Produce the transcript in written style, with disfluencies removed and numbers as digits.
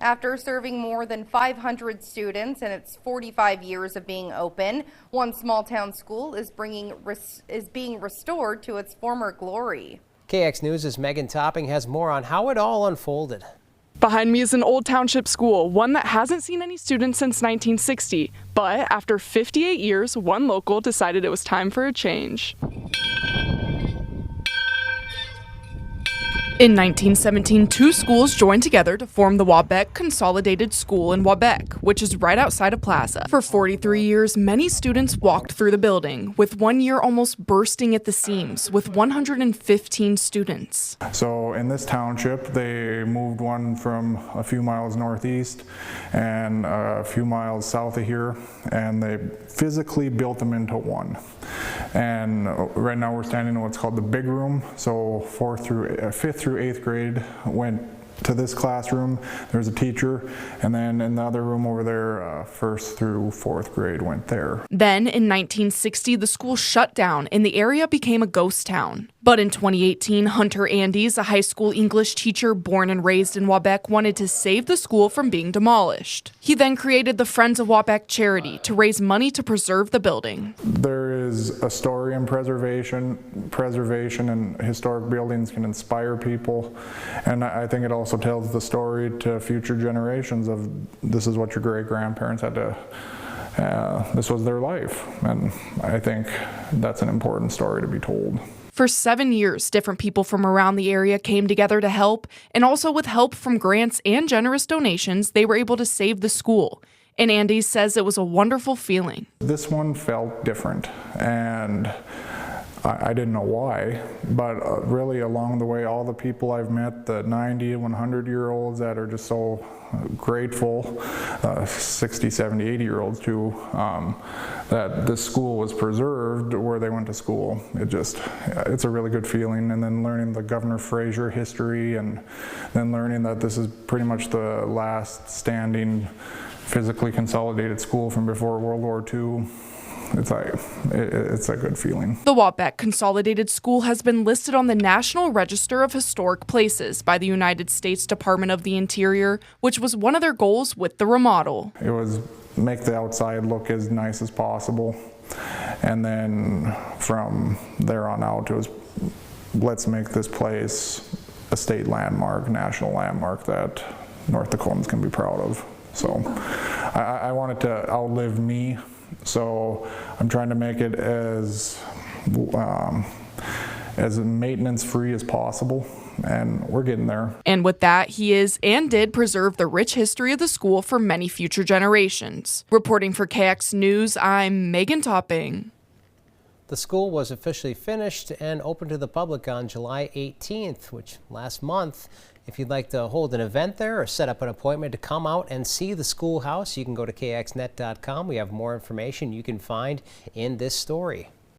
After serving more than 500 students in its 45 years of being open, one small town school is being restored to its former glory. KX News' Megan Topping has more on how it all unfolded. Behind me is an old township school, one that hasn't seen any students since 1960. But after 58 years, one local decided it was time for a change. In 1917, two schools joined together to form the Wabek Consolidated School in Wabek, which is right outside of Plaza. For 43 years, many students walked through the building, with one year almost bursting at the seams, with 115 students. So in this township, they moved one from a few miles northeast and a few miles south of here, and they physically built them into one. And right now we're standing in what's called the big room. So 5th through 8th grade went to this classroom. There's a teacher, and then in the other room over there, 1st through 4th grade went there. Then in 1960, the school shut down and the area became a ghost town. But in 2018, Hunter Andes, a high school English teacher born and raised in Wabek, wanted to save the school from being demolished. He then created the Friends of Wabek charity to raise money to preserve the building. There is a story in preservation, and historic buildings can inspire people. And I think it also tells the story to future generations of this is what your great-grandparents had to, this was their life. And I think that's an important story to be told. For 7 years, different people from around the area came together to help, and also with help from grants and generous donations, they were able to save the school. And Andy says it was a wonderful feeling. This one felt different, and I didn't know why, but really along the way, all the people I've met, the 90 and 100-year-olds that are just so grateful, 60, 70, 80-year-olds too, that this school was preserved where they went to school. It's a really good feeling. And then learning the Governor Fraser history, and then learning that this is pretty much the last standing physically consolidated school from before World War II. It's a good feeling. The Wabek Consolidated School has been listed on the National Register of Historic Places by the United States Department of the Interior, which was one of their goals with the remodel. It was make the outside look as nice as possible. And then from there on out, it was let's make this place a state landmark, national landmark that North Dakotans can be proud of. So I want it to outlive me. So I'm trying to make it as maintenance-free as possible, and we're getting there. And with that, he is and did preserve the rich history of the school for many future generations. Reporting for KX News, I'm Megan Topping. The school was officially finished and open to the public on July 18th, which last month. If you'd like to hold an event there or set up an appointment to come out and see the schoolhouse, you can go to kxnet.com. We have more information you can find in this story.